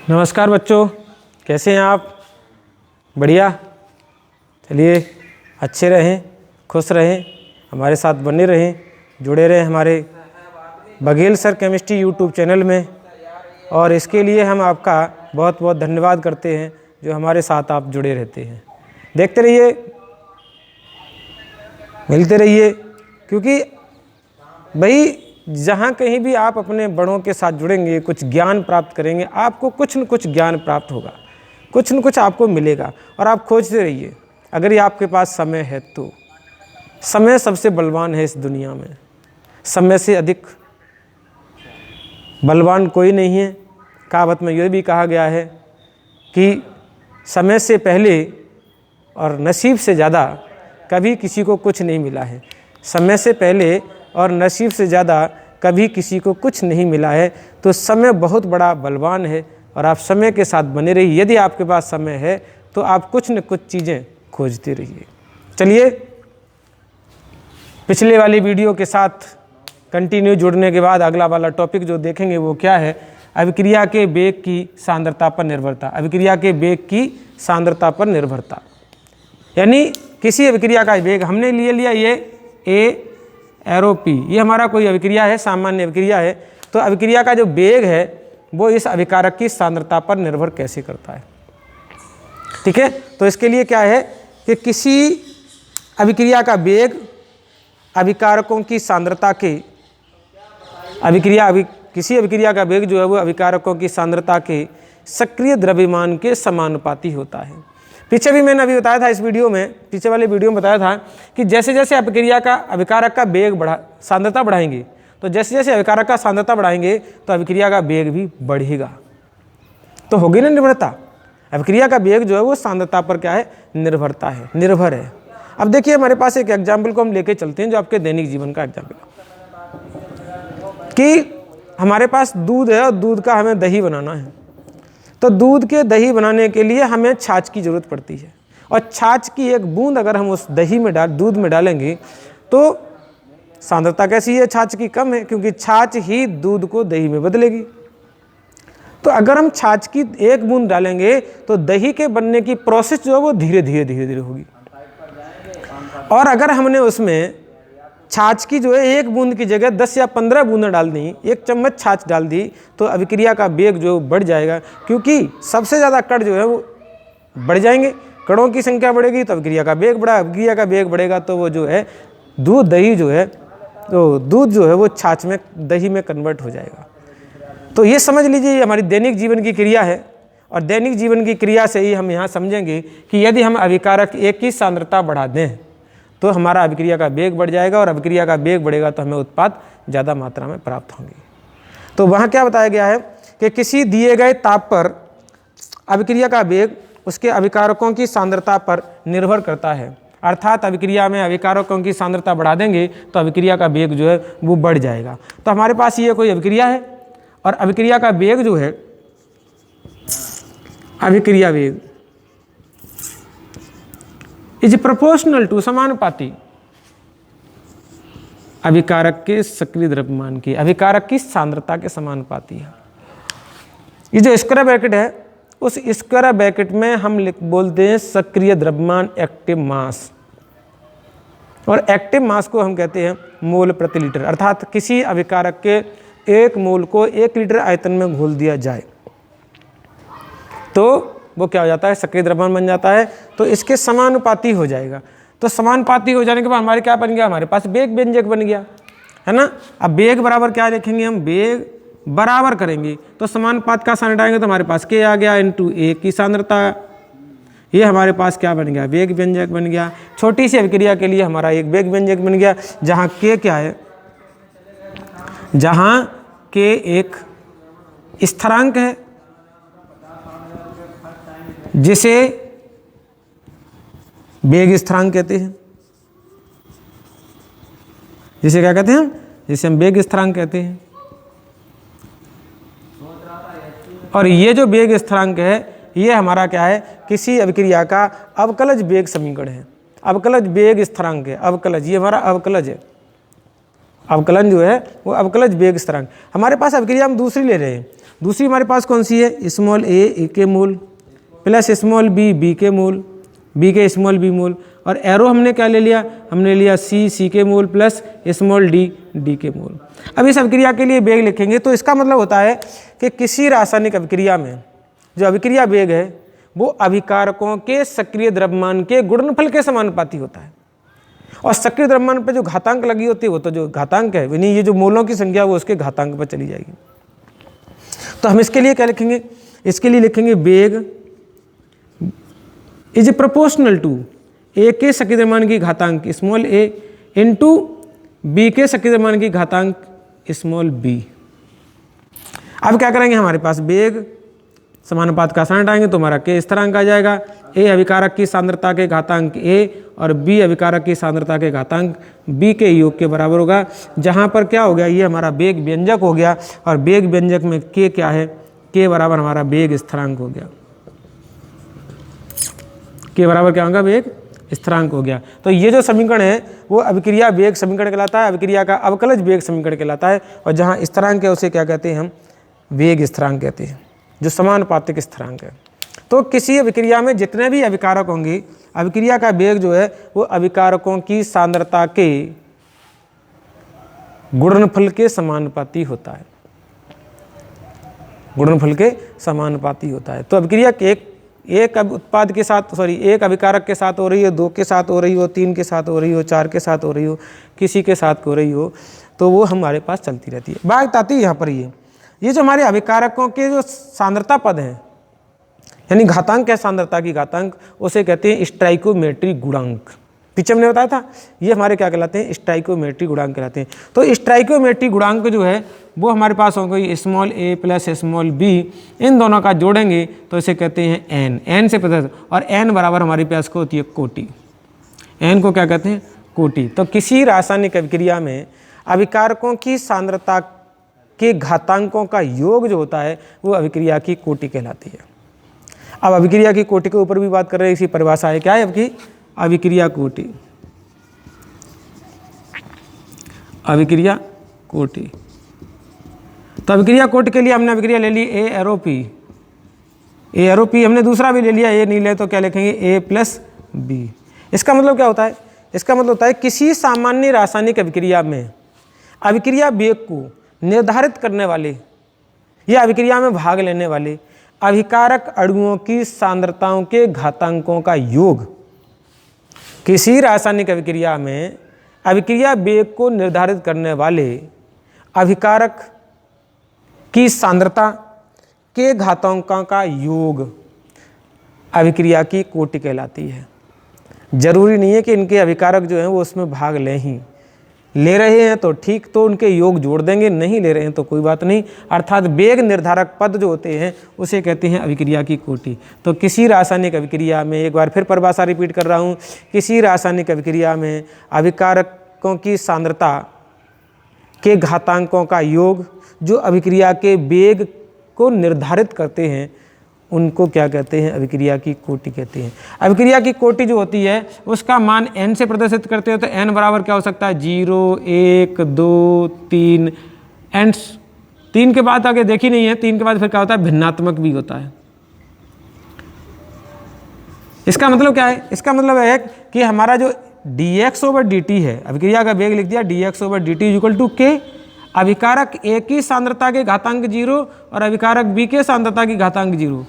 नमस्कार बच्चों, कैसे हैं आप? बढ़िया। चलिए, अच्छे रहें, खुश रहें, हमारे साथ बने रहें, जुड़े रहें हमारे Baghel sir chemistry YouTube channel में। और इसके लिए हम आपका बहुत बहुत धन्यवाद करते हैं जो हमारे साथ आप जुड़े रहते हैं। देखते रहिए, मिलते रहिए, क्योंकि भाई जहाँ कहीं भी आप अपने बड़ों के साथ जुड़ेंगे, कुछ ज्ञान प्राप्त करेंगे, आपको कुछ न कुछ ज्ञान प्राप्त होगा, कुछ न कुछ आपको मिलेगा। और आप खोजते रहिए, अगर ये आपके पास समय है तो। समय सबसे बलवान है इस दुनिया में, समय से अधिक बलवान कोई नहीं है। कहावत में यह भी कहा गया है कि समय से पहले और नसीब से ज़्यादा कभी किसी को कुछ नहीं मिला है। समय से पहले और नसीब से ज़्यादा कभी किसी को कुछ नहीं मिला है। तो समय बहुत बड़ा बलवान है और आप समय के साथ बने रहिए। यदि आपके पास समय है तो आप कुछ न कुछ चीज़ें खोजते रहिए। चलिए, पिछले वाली वीडियो के साथ कंटिन्यू जुड़ने के बाद अगला वाला टॉपिक जो देखेंगे वो क्या है? अभिक्रिया के वेग की सांद्रता पर निर्भरता। अभिक्रिया के वेग की सांद्रता पर निर्भरता, यानी किसी अभिक्रिया का वेग हमने ले लिया ये ए एरो पी, ये हमारा कोई अभिक्रिया है, सामान्य अभिक्रिया है। तो अभिक्रिया का जो वेग है वो इस अभिकारक की सांद्रता पर निर्भर कैसे करता है? ठीक है, तो इसके लिए क्या है कि किसी अभिक्रिया का वेग अभिकारकों की सांद्रता के किसी अभिक्रिया का वेग जो है वो अभिकारकों की सांद्रता के सक्रिय द्रव्यमान के समानुपाती होता है। पीछे भी मैंने अभी बताया था इस वीडियो में, पीछे वाले वीडियो में बताया था कि जैसे जैसे अभिकारक का वेग सांद्रता बढ़ाएंगे, तो जैसे जैसे अभिकारक का सांद्रता बढ़ाएंगे तो अभिक्रिया का वेग भी बढ़ेगा। तो होगी ना निर्भरता। अभिक्रिया का वेग जो है वो सांद्रता पर क्या है? निर्भर है। अब देखिए, हमारे पास एक एग्जाम्पल को हम लेके चलते हैं जो आपके दैनिक जीवन का एग्जाम्पल कि हमारे पास दूध है और दूध का हमें दही बनाना है। तो दूध के दही बनाने के लिए हमें छाछ की ज़रूरत पड़ती है, और छाछ की एक बूंद अगर हम उस दूध में डालेंगे तो सांद्रता कैसी है? छाछ की कम है, क्योंकि छाछ ही दूध को दही में बदलेगी। तो अगर हम छाछ की एक बूंद डालेंगे तो दही के बनने की प्रोसेस जो है वो धीरे धीरे होगी। और अगर हमने उसमें छाछ की जो है एक बूंद की जगह 10 या 15 बूंदें डाल दी, एक चम्मच छाछ डाल दी, तो अभिक्रिया का वेग जो बढ़ जाएगा, क्योंकि सबसे ज़्यादा कण जो है वो बढ़ जाएंगे। कणों की संख्या बढ़ेगी तो अभिक्रिया का वेग बढ़ा, अभिक्रिया का वेग बढ़ेगा तो वो जो है दूध जो है वो छाछ में दही में कन्वर्ट हो जाएगा। तो ये समझ लीजिए, ये हमारी दैनिक जीवन की क्रिया है। और दैनिक जीवन की क्रिया से ही हम यहाँ समझेंगे कि यदि हम अभिकारक एक की सांद्रता बढ़ा दें तो हमारा अभिक्रिया का वेग बढ़ जाएगा, और अभिक्रिया का वेग बढ़ेगा तो हमें उत्पाद ज़्यादा मात्रा में प्राप्त होंगे। तो वहाँ क्या बताया गया है कि किसी दिए गए ताप पर अभिक्रिया का वेग उसके अभिकारकों की सांद्रता पर निर्भर करता है। अर्थात अभिक्रिया में अभिकारकों की सांद्रता बढ़ा देंगे तो अभिक्रिया का वेग जो है वो बढ़ जाएगा। तो हमारे पास ये कोई अभिक्रिया है, और अभिक्रिया का वेग जो है, अभिक्रिया वेग इज प्रोपोर्शनल टू, समानुपाती अभिकारक के सक्रिय द्रव्यमान की, अभिकारक की सांद्रता के समानुपाती है। ये जो स्क्वायर ब्रैकेट है, उस स्क्वायर ब्रैकेट में हम बोलते हैं सक्रिय द्रव्यमान, एक्टिव मास। और एक्टिव मास को हम कहते हैं मोल प्रति लीटर। अर्थात किसी अभिकारक के एक मोल को 1 लीटर आयतन में घोल दिया जाए तो वो क्या हो जाता है? सक्रिय द्रव्यमान बन जाता है। तो इसके समानुपाती हो जाएगा। तो समानुपाती हो जाने के बाद हमारे क्या बन गया? हमारे पास वेग व्यंजक बन गया, है ना। अब वेग बराबर क्या लिखेंगे? हम वेग बराबर करेंगे तो समानुपात का साइन हटाएंगे तो हमारे पास के आ गया इंटू ए की सांद्रता। ये हमारे पास क्या बन गया? वेग व्यंजक बन गया। छोटी सी अभिक्रिया के लिए हमारा एक वेग व्यंजक बन गया, जहाँ के क्या है? जहाँ के एक स्थिरांक है जिसे वेग स्थिरांक कहते हैं। जिसे क्या कहते हैं? जिसे हम वेग स्थिरांक कहते हैं। और ये जो वेग स्थिरांक है ये हमारा क्या है? किसी अभिक्रिया का अवकलज वेग समीकरण है। अवकलज वेग स्थिरांक है। अवकलज, ये हमारा अवकलज है। अवकलन जो है वो अवकलज वेग स्थिरांक। हमारे पास अभिक्रिया हम दूसरी ले रहे हैं। दूसरी हमारे पास कौन सी है? स्मॉल ए के मूल प्लस स्मॉल बी के मूल, बी के स्मॉल बी मूल, और एरो हमने क्या ले लिया? हमने लिया सी के मूल प्लस स्मॉल डी के मूल। अब इस अभिक्रिया के लिए वेग लिखेंगे तो इसका मतलब होता है कि किसी रासायनिक अभिक्रिया में जो अभिक्रिया वेग है वो अभिकारकों के सक्रिय द्रव्यमान के गुणनफल के समानुपाती होता है। और सक्रिय द्रव्यमान पे जो घातांक लगी होती है वो तो जो घातांक है, यानी ये जो मोलों की संख्या वो उसके घातांक पर चली जाएगी। तो हम इसके लिए क्या लिखेंगे? इसके लिए लिखेंगे वेग इज प्रोपोर्शनल टू ए के सक्रिय द्रव्यमान की घातांक स्मॉल ए इंटू बी के सक्रिय द्रव्यमान की घातांक स्मॉल बी। अब क्या करेंगे? हमारे पास वेग समानुपात का आसान हटाएंगे तो हमारा के स्थिरांक आ जाएगा। ए अभिकारक की सांद्रता के घातांक ए और बी अभिकारक की सांद्रता के घातांक बी के योग के बराबर होगा। जहाँ पर क्या हो गया? ये हमारा वेग व्यंजक हो गया, और वेग व्यंजक में के क्या है? के बराबर हमारा वेग स्थिरांक हो गया। के बराबर क्या होगा? वेग स्थिरांक हो गया। तो ये जो समीकरण है वो अभिक्रिया वेग समीकरण कहलाता है, अभिक्रिया का अवकलज वेग समीकरण कहलाता है। और जहाँ स्थिरांक है उसे क्या कहते हैं? हम वेग स्थिरांक कहते हैं, जो समानुपातिक स्थिरांक है। तो किसी अभिक्रिया में जितने भी अभिकारक होंगे, अभिक्रिया का वेग जो है वो अभिकारकों की सांद्रता के गुणनफल के समानुपाती होता है, गुणनफल के समानुपाती होता है। तो अभिक्रिया एक उत्पाद के साथ एक अभिकारक के साथ हो रही हो, 2 के साथ हो रही हो, 3 के साथ हो रही हो, 4 के साथ हो रही हो, किसी के साथ हो रही हो, तो वो हमारे पास चलती रहती है। बात आती है यहाँ पर ये जो हमारे अभिकारकों के जो सांद्रता पद हैं, यानी घातांक है सांद्रता की घातांक, उसे कहते हैं स्टाइकोमेट्रिक गुणांक। पीछे हमने बताया था ये हमारे क्या कहलाते हैं? स्टाइकोमेट्रिक गुणांक कहलाते हैं। तो स्टाइकोमेट्रिक गुणांक जो है वो हमारे पास होगा स्मॉल ए प्लस स्मॉल बी, इन दोनों का जोड़ेंगे तो इसे कहते हैं एन। एन से पता, और एन बराबर हमारे पास को होती है कोटि। एन को क्या कहते हैं? कोटि। तो किसी रासायनिक अभिक्रिया में अभिकारकों की सांद्रता के घातांकों का योग जो होता है वो अभिक्रिया की कोटि कहलाती है। अब अभिक्रिया की कोटि के ऊपर भी बात कर रहे हैं, इसी परिभाषा है क्या है आपकी? अभिक्रिया कोटि। अभिक्रिया कोटि। तो अभिक्रिया कोटि के लिए हमने अभिक्रिया ले ली ए एरो पी, हमने दूसरा भी ले लिया, ए नहीं ले तो क्या लिखेंगे? ए प्लस बी। इसका मतलब क्या होता है? इसका मतलब होता है किसी सामान्य रासायनिक अभिक्रिया में अभिक्रिया वेग को निर्धारित करने वाले या अभिक्रिया में भाग लेने वाले अभिकारक अणुओं की सांद्रताओं के घातांकों का योग किसी रासायनिक अभिक्रिया में अभिक्रिया वेग को निर्धारित करने वाले अभिकारक की सांद्रता के घातांकों का योग अभिक्रिया की कोटि कहलाती है। जरूरी नहीं है कि इनके अभिकारक जो हैं वो उसमें भाग लें ही, ले रहे हैं तो ठीक, तो उनके योग जोड़ देंगे, नहीं ले रहे हैं तो कोई बात नहीं। अर्थात वेग निर्धारक पद जो होते हैं उसे कहते हैं अभिक्रिया की कोटि। तो किसी रासायनिक अभिक्रिया में, एक बार फिर परिभाषा रिपीट कर रहा हूँ, किसी रासायनिक अभिक्रिया में अभिकारकों की सांद्रता के घातांकों का योग जो अभिक्रिया के वेग को निर्धारित करते हैं उनको क्या कहते हैं? अभिक्रिया की कोटि कहते हैं। अभिक्रिया की कोटि जो होती है उसका मान n से प्रदर्शित करते हैं। तो n बराबर क्या हो सकता है? 0, 1, 2, 3। एंड 3 के बाद आगे देखी नहीं है, 3 के बाद फिर क्या होता है? भिन्नात्मक भी होता है। इसका मतलब क्या है? इसका मतलब है कि हमारा जो dx/dt है, अभिक्रिया का वेग लिख दिया dx/dt = k, अभिकारक A की सांद्रता के घातांक 0 और अभिकारक B के सांद्रता की घातांक 0।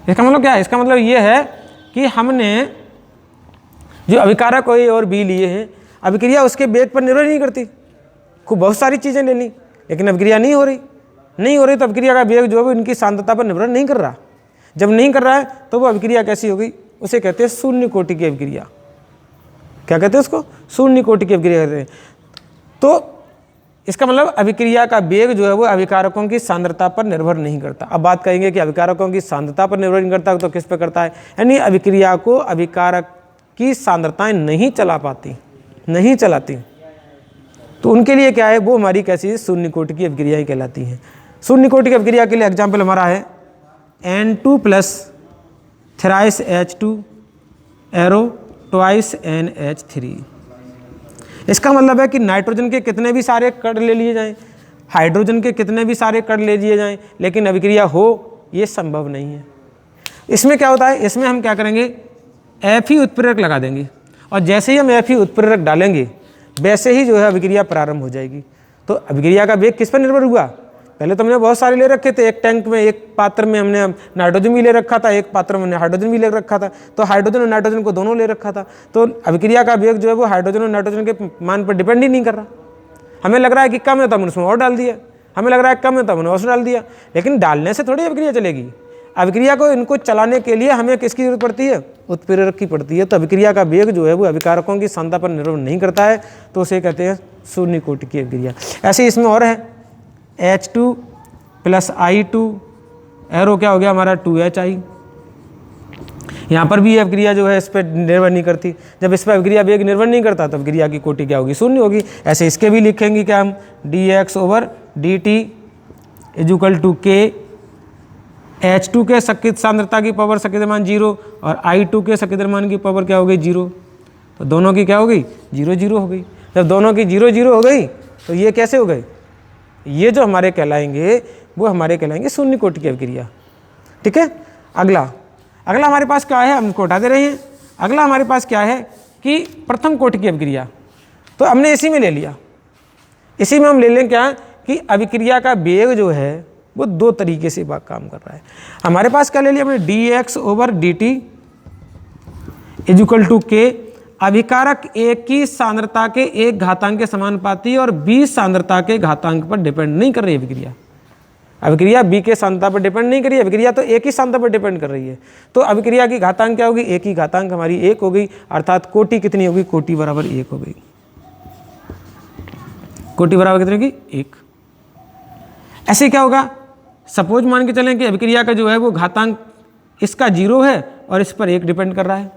इसका मतलब क्या है? इसका मतलब ये है कि हमने जो अभिकारक A और B लिए हैं, अभिक्रिया उसके वेग पर निर्भर नहीं करती। खूब बहुत सारी चीज़ें ले ली लेकिन अभिक्रिया नहीं हो रही तो अभिक्रिया का वेग जो है उनकी सांद्रता पर निर्भर नहीं कर रहा। जब नहीं कर रहा है तो वो अभिक्रिया कैसी होगी? उसे कहते हैं शून्य कोटि की अभिक्रिया। क्या कहते हैं उसको? शून्य कोटि की अभिक्रिया कहते हैं। तो इसका मतलब अभिक्रिया का वेग जो है वो अभिकारकों की सांद्रता पर निर्भर नहीं करता। अब बात करेंगे कि अभिकारकों की सांद्रता पर निर्भर नहीं करता तो किस पर करता है? यानी अभिक्रिया को अभिकारक की सांद्रताएं नहीं चलाती, तो उनके लिए क्या है? वो हमारी कैसी शून्य कोटि की अभिक्रिया ही कहलाती हैं। शून्य कोटि की अभिक्रिया के लिए एग्जाम्पल हमारा है N2 + thrice H2 arrow twice NH3। इसका मतलब है कि नाइट्रोजन के कितने भी सारे कण ले लिए जाएं, हाइड्रोजन के कितने भी सारे कण ले लिए जाएं, लेकिन अभिक्रिया हो ये संभव नहीं है। इसमें क्या होता है, इसमें हम क्या करेंगे, Fe उत्प्रेरक लगा देंगे और जैसे ही हम Fe उत्प्रेरक डालेंगे वैसे ही जो है अभिक्रिया प्रारंभ हो जाएगी। तो अभिक्रिया का वेग किस पर निर्भर हुआ, पहले तो हमने बहुत सारे ले रखे थे, एक टैंक में एक पात्र में हमने नाइट्रोजन भी ले रखा था, एक पात्र में हमने हाइड्रोजन भी ले रखा था, तो हाइड्रोजन और नाइट्रोजन को दोनों ले रखा था। तो अभिक्रिया का वेग जो है वो हाइड्रोजन और नाइट्रोजन के मान पर डिपेंड ही नहीं कर रहा। हमें लग रहा है कि कम है तो हमने उसमें और डाल दिया, हमें लग रहा है कम है तो हमने और डाल दिया, लेकिन डालने से थोड़ी अभिक्रिया चलेगी। अभिक्रिया को इनको चलाने के लिए हमें किसकी जरूरत पड़ती है, उत्प्रेरक की पड़ती है। तो अभिक्रिया का वेग जो है वो अभिकारकों की सांद्रता पर निर्भर नहीं करता है, तो उसे कहते हैं शून्य कोटि की अभिक्रिया। ऐसे इसमें और है H2 + I2, एरो क्या हो गया हमारा 2HI। यहाँ पर भी अभिक्रिया जो है इस पर निर्भर नहीं करती। जब इस पर अभिक्रिया वेग निर्भर नहीं करता तो अभिक्रिया की कोटि क्या होगी, शून्य होगी। ऐसे इसके भी लिखेंगे क्या हम, dx/dt = K, H2 के शक्ति सांद्रता की पावर शक्ति द्रव्यमान 0 और I2 के शक्ति द्रव्यमान की पावर क्या हो गई 0, तो दोनों की क्या हो गई 0 0 हो गई। जब दोनों की 0 0 हो गई तो ये कैसे हो गए, ये जो हमारे कहलाएंगे वो हमारे कहलाएंगे शून्य कोटि की अभिक्रिया। ठीक है, अगला हमारे पास क्या है, हम इसको हटा दे रहे हैं। अगला हमारे पास क्या है कि प्रथम कोटि की अभिक्रिया, तो हमने इसी में ले लिया। इसी में हम ले लें क्या कि अभिक्रिया का वेग जो है वो दो तरीके से काम कर रहा है। हमारे पास क्या ले लिया हमने, dx/dt = K। अभिकारक एक की सांद्रता के एक घातांक के समानुपाती और b सांद्रता के घातांक पर डिपेंड नहीं कर रही है अभिक्रिया। अभिक्रिया b के सांद्रता पर डिपेंड नहीं कर रही है, अभिक्रिया तो एक ही सांद्रता पर डिपेंड कर रही है। तो अभिक्रिया की घातांक क्या होगी, एक की घातांक हमारी 1 हो गई, अर्थात कोटि कितनी होगी, कोटि बराबर 1 हो गई। कोटि बराबर कितनी होगी, 1। ऐसे क्या होगा, सपोज मान के चलें कि अभिक्रिया का जो है वो घातांक इसका 0 है और इस पर 1 डिपेंड कर रहा है,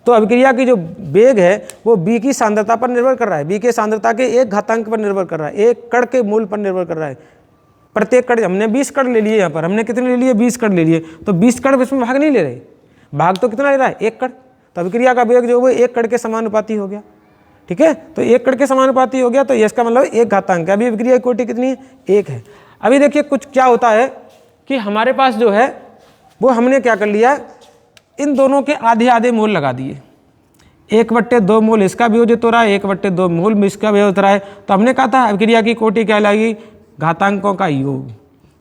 तो अभिक्रिया की जो वेग है वो b की सांद्रता पर निर्भर कर रहा है, b के सांद्रता के एक घातांक पर निर्भर कर रहा है, एक कण के मूल पर निर्भर कर रहा है। प्रत्येक कण, हमने 20 कण ले लिए, यहाँ पर हमने कितने ले लिए, 20 कण ले लिए, तो 20 कण इसमें भाग नहीं ले रहे, भाग तो कितना ले रहा है, 1 कण। तो अभिक्रिया का वेग जो है वो 1 कण के समानुपाती हो गया। ठीक है, तो 1 कण के समानुपाती हो गया, तो इसका मतलब 1 घातांक है। अभी अभिक्रिया की कोटि कितनी है, 1 है। अभी देखिए कुछ क्या होता है कि हमारे पास जो है वो हमने क्या कर लिया, इन दोनों के आधे आधे मोल लगा दिए। 1/2 मोल इसका वियोजित हो रहा है, 1/2 मोल इसका वियोजित हो रहा है। तो हमने कहा था अभिक्रिया की कोटि क्या लगेगी, घातांकों का योग।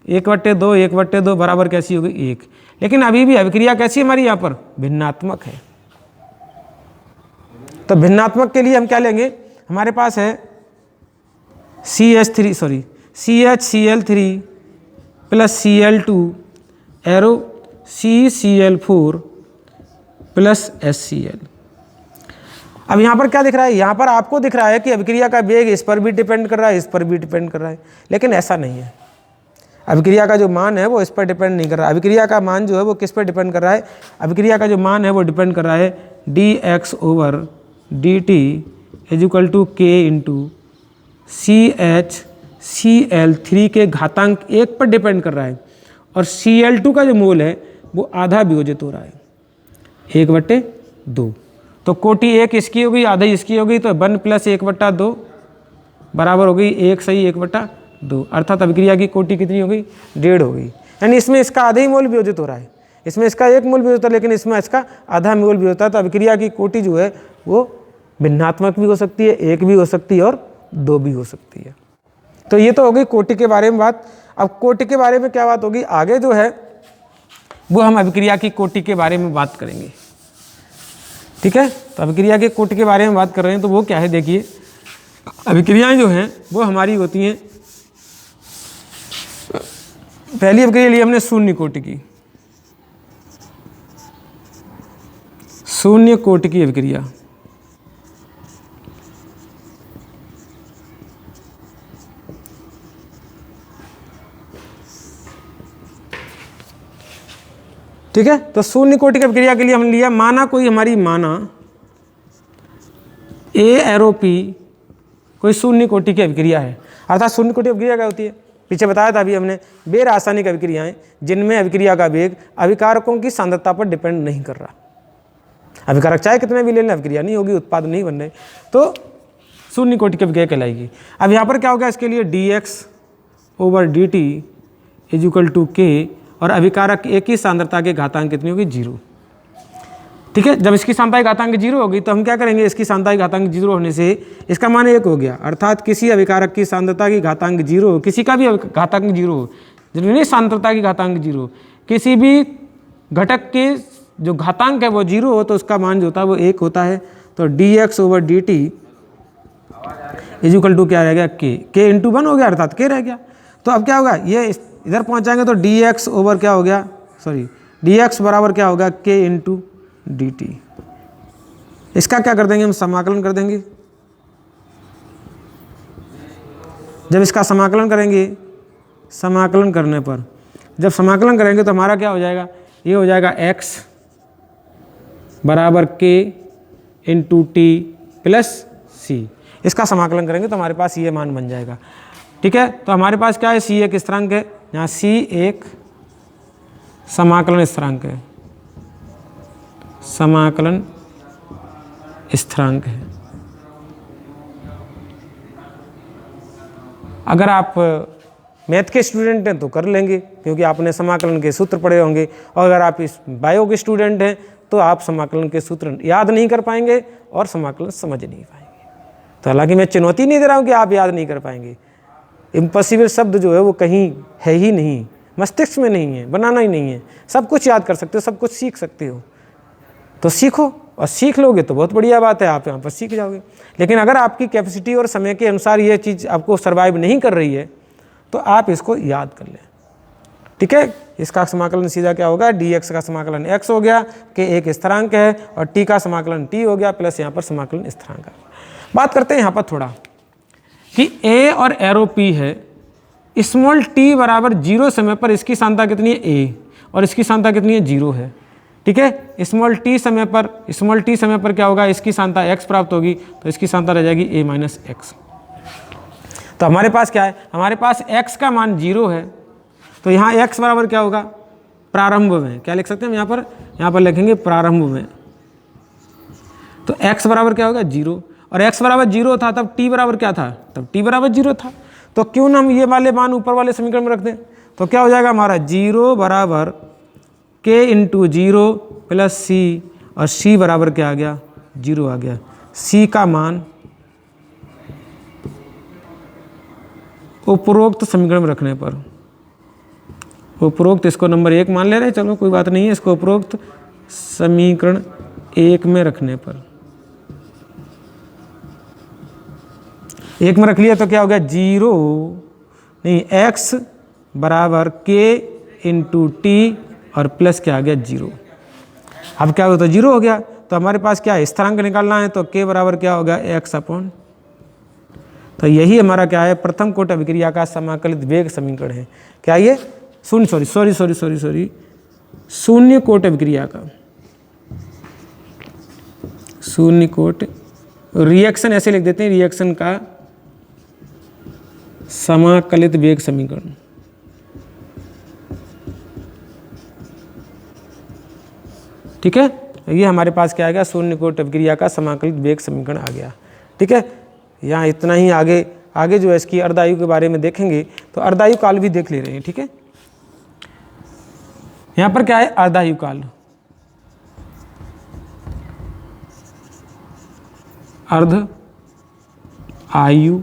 1/2 1/2 बराबर कैसी होगी, 1। लेकिन अभी भी अभिक्रिया कैसी हमारी यहाँ पर भिन्नात्मक है। तो भिन्नात्मक के लिए हम क्या लेंगे, हमारे पास है CHCl3 + Cl2 arrow CCl4 + HCl। अब यहाँ पर क्या दिख रहा है, यहाँ पर आपको दिख रहा है कि अभिक्रिया का वेग इस पर भी डिपेंड कर रहा है, इस पर भी डिपेंड कर रहा है, लेकिन ऐसा नहीं है। अभिक्रिया का जो मान है वो इस पर डिपेंड नहीं कर रहा है। अभिक्रिया का मान जो है वो किस पर डिपेंड कर रहा है, अभिक्रिया का जो मान है वो डिपेंड कर रहा है dx/dt = K × CHCl3 के घातांक 1 पर डिपेंड कर रहा है, और Cl2 का जो मोल है वो आधा वियोजित हो रहा है, 1/2। तो कोटि 1 इसकी होगी, आधा इसकी होगी, तो 1 + 1/2 बराबर हो गई 1 सही 1/2, अर्थात अभिक्रिया की कोटि कितनी हो गई, 1.5 हो गई। यानी इसमें इसका आधा ही मोल वियोजित हो रहा है, इसमें इसका 1 मोल वियोजित है, लेकिन इसमें इसका आधा मोल वियोजित है। तो अभिक्रिया की कोटि जो है वो भिन्नात्मक भी हो सकती है, 1 भी हो सकती है और 2 भी हो सकती है। तो ये तो हो गई कोटि के बारे में बात। अब कोटि के बारे में क्या बात होगी, आगे जो है वो हम अभिक्रिया की कोटि के बारे में बात करेंगे। ठीक है, तो अभिक्रिया के कोटि के बारे में बात कर रहे हैं, तो वो क्या है, देखिए अभिक्रियाएं जो हैं वो हमारी होती हैं, पहली अभिक्रिया लिए हमने शून्य कोटि की, शून्य कोटि की अभिक्रिया। ठीक है, तो शून्य कोटि की अभिक्रिया के लिए हमने लिया, माना कोई हमारी माना A एरो P कोई शून्य कोटि की अभिक्रिया है। अर्थात शून्य कोटि अभिक्रिया क्या होती है, पीछे बताया था अभी हमने, वे रासायनिक अभिक्रियाएं जिनमें अभिक्रिया का वेग अभिकारकों की सांद्रता पर डिपेंड नहीं कर रहा। अभिकारक चाहे कितने भी ले लें, अभिक्रिया नहीं होगी, उत्पाद नहीं बन रहे। तो शून्य कोटि की अभिक्रिया कहलाएगी। अब यहाँ पर क्या होगा, इसके लिए dx/dt is equal to k, और अभिकारक एक ही सांद्रता के घातांक कितनी होगी, 0। ठीक है, जब इसकी सांद्रता की घातांक 0 होगी तो हम क्या करेंगे, इसकी सांद्रता की घातांक 0 होने से इसका मान 1 हो गया, अर्थात किसी अभिकारक की सांद्रता की घातांक 0 हो, किसी का भी घातांक 0 हो, जरूरी नहीं सांद्रता की घातांक 0, किसी भी घटक के जो घातांक है वो 0 हो तो उसका मान जो होता है वो 1 होता है। तो dx/dt इज इक्वल टू क्या रह गया, k इंटू 1 हो गया, अर्थात k रह गया। तो अब क्या होगा, ये इधर पहुंच जाएंगे तो dx क्या हो गया, dx बराबर क्या होगा, k इंटू dt। इसका क्या कर देंगे, हम समाकलन कर देंगे। जब इसका समाकलन करेंगे, समाकलन करने पर जब समाकलन करेंगे तो हमारा क्या हो जाएगा, ये हो जाएगा x बराबर k इंटू टी प्लस सी। इसका समाकलन करेंगे तो हमारे पास ये मान बन जाएगा। ठीक है, तो हमारे पास क्या है, c एक स्थिरांक है, यहाँ c एक समाकलन स्थिरांक है, समाकलन स्थिरांक है। अगर आप मैथ के स्टूडेंट हैं तो कर लेंगे क्योंकि आपने समाकलन के सूत्र पढ़े होंगे, और अगर आप इस बायो के स्टूडेंट हैं तो आप समाकलन के सूत्र याद नहीं कर पाएंगे और समाकलन समझ नहीं पाएंगे। तो हालांकि मैं चुनौती नहीं दे रहा हूँ कि आप याद नहीं कर पाएंगे, इम्पॉसिबल शब्द जो है वो कहीं है ही नहीं, मस्तिष्क में नहीं है, बनाना ही नहीं है। सब कुछ याद कर सकते हो, सब कुछ सीख सकते हो, तो सीखो, और सीख लोगे तो बहुत बढ़िया बात है, आप यहाँ पर सीख जाओगे। लेकिन अगर आपकी कैपेसिटी और समय के अनुसार ये चीज़ आपको सर्वाइव नहीं कर रही है तो आप इसको याद कर लें। ठीक है, इसका समाकलन सीधा क्या होगा, dx का समाकलन x हो गया, k एक स्थिरांक है, और t का समाकलन t हो गया, प्लस यहाँ पर समाकलन स्थिरांक है। बात करते हैं यहाँ पर थोड़ा कि a और एरो p है, स्मॉल t बराबर 0 समय पर इसकी सांद्रता कितनी है, a, और इसकी सांद्रता कितनी है, 0 है। ठीक है, स्मॉल t समय पर क्या होगा, इसकी सांद्रता x प्राप्त होगी, तो इसकी सांद्रता रह जाएगी a माइनस एक्स। तो हमारे पास क्या है, हमारे पास x का मान 0 है, तो यहाँ x बराबर क्या होगा, प्रारंभ में, क्या लिख सकते हैं हम यहाँ पर लिखेंगे प्रारंभ में। तो x बराबर क्या होगा, 0, और x बराबर 0 था तब t बराबर क्या था, तब t बराबर 0 था। तो क्यों ना हम ये वाले मान ऊपर वाले समीकरण में रख दें, तो क्या हो जाएगा हमारा 0 बराबर k इंटू 0 प्लस c, और c बराबर क्या आ गया, 0 आ गया। c का मान उपरोक्त समीकरण में रखने पर, उपरोक्त इसको नंबर 1 मान ले रहे हैं, चलो कोई बात नहीं है, इसको उपरोक्त समीकरण 1 में रखने पर 1 में रख लिया तो क्या हो गया, 0 नहीं, x बराबर k इंटू टी, और प्लस क्या आ गया, 0। अब क्या हो तो 0 हो गया, तो हमारे पास क्या है, स्थिरांक निकालना है, तो k बराबर क्या होगा, x अपॉन। तो यही हमारा क्या है, प्रथम कोटि अभिक्रिया का समाकलित वेग समीकरण है। क्या ये, शून्य कोटि अभिक्रिया का, शून्य कोटि रिएक्शन ऐसे लिख देते हैं, रिएक्शन का समाकलित वेग समीकरण। ठीक है, ये हमारे पास क्या आ गया, शून्य कोटि अभिक्रिया का समाकलित वेग समीकरण आ गया। ठीक है, यहाँ इतना ही, आगे जो है इसकी अर्धायु के बारे में देखेंगे, तो अर्धायु काल भी देख ले रहे हैं। ठीक है, यहाँ पर क्या है, अर्धायु काल, अर्ध आयु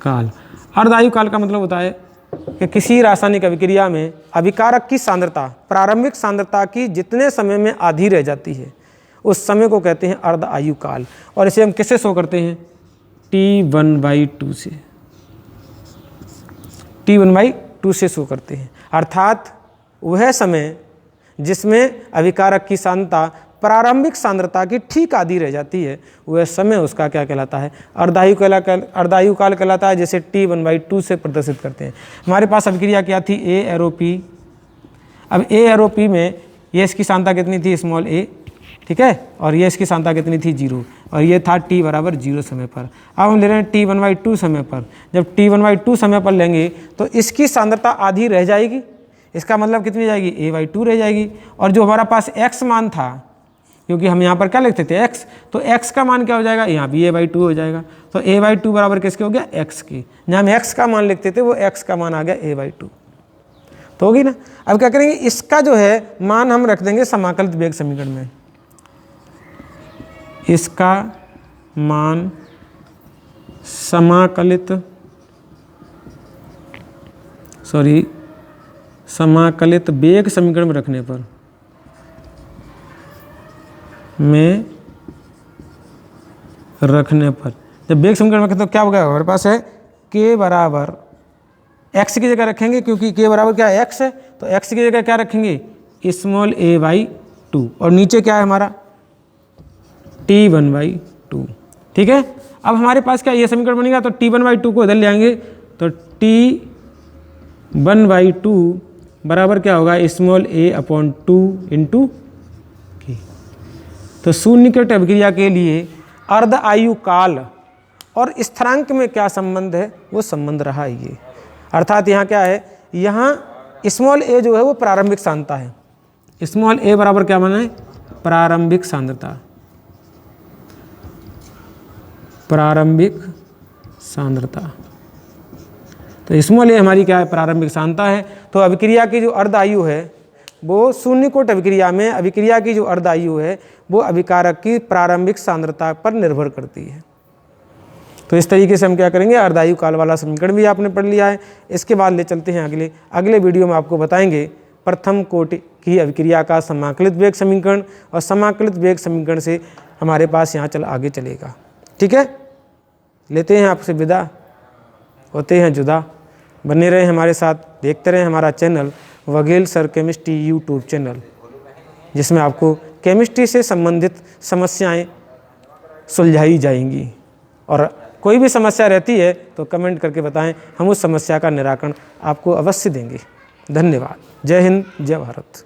काल। अर्धायु काल का मतलब होता है कि किसी रासायनिक अभिक्रिया में अभिकारक की सांद्रता प्रारंभिक सांद्रता की जितने समय में आधी रह जाती है उस समय को कहते हैं अर्ध आयु काल। और इसे हम किससे शो करते हैं, T1/2 से, T1/2 से शो करते हैं। अर्थात वह समय जिसमें अभिकारक की सांद्रता प्रारंभिक सांद्रता की ठीक आधी रह जाती है, वह समय उसका क्या कहलाता है, अर्धायु काल कहलाता है, जैसे T1/2 से प्रदर्शित करते हैं। हमारे पास अभिक्रिया क्या थी, A एरो P। अब A एरो P में ये इसकी सांद्रता कितनी थी, स्मॉल a, ठीक है, और ये इसकी सांद्रता कितनी थी, 0, और ये था t बराबर 0 समय पर। अब हम ले रहे हैं T1/2 समय पर। जब T1/2 समय पर लेंगे तो इसकी सांद्रता आधी रह जाएगी, इसका मतलब कितनी जाएगी, A/2 रह जाएगी। और जो हमारा पास x मान था क्योंकि हम यहाँ पर क्या लिखते थे x, तो x का मान क्या हो जाएगा, यहाँ भी a/2 हो जाएगा। तो a/2 बराबर किसके हो गया, x की। जहाँ हम x का मान लिखते थे वो x का मान आ गया a/2, तो होगी ना। अब क्या करेंगे, इसका जो है मान हम रख देंगे समाकलित वेग समीकरण में। इसका मान समाकलित वेग समीकरण में रखने पर जब वेग समीकरण में तो क्या होगा, हमारे पास है k बराबर x की जगह रखेंगे, क्योंकि k बराबर क्या है, x है, तो x की जगह क्या रखेंगे, स्मॉल a/2, और नीचे क्या है हमारा t1/2। ठीक है, अब हमारे पास क्या ये समीकरण बनेगा, तो t1/2 को इधर ले आएंगे, तो t1/2 बराबर क्या होगा, स्मॉल a/2 इंटू k। तो शून्यकृत अभिक्रिया के लिए अर्ध आयु काल और स्थिरांक में क्या संबंध है, वो संबंध रहा ये। अर्थात यहाँ क्या है, यहाँ स्मॉल a जो है वो प्रारंभिक सांद्रता है। स्मॉल a बराबर क्या माना है, प्रारंभिक सांद्रता। तो स्मॉल a हमारी क्या है, प्रारंभिक सांद्रता है। तो अभिक्रिया की जो अर्ध आयु है वो शून्यकोट अभिक्रिया में अभिक्रिया की जो अर्ध आयु है वो अभिकारक की प्रारंभिक सांद्रता पर निर्भर करती है। तो इस तरीके से हम क्या करेंगे, अर्धायु काल वाला समीकरण भी आपने पढ़ लिया है। इसके बाद ले चलते हैं अगले वीडियो में आपको बताएंगे प्रथम कोटि की अभिक्रिया का समाकलित वेग समीकरण, और समाकलित वेग समीकरण से हमारे पास यहाँ आगे चलेगा। ठीक है, लेते हैं आपसे विदा, होते हैं जुदा। बने रहें हमारे साथ, देखते रहें हमारा channel Vaghel sir chemistry YouTube channel, जिसमें आपको केमिस्ट्री से संबंधित समस्याएं सुलझाई जाएंगी। और कोई भी समस्या रहती है तो कमेंट करके बताएं, हम उस समस्या का निराकरण आपको अवश्य देंगे। धन्यवाद। जय हिंद, जय भारत।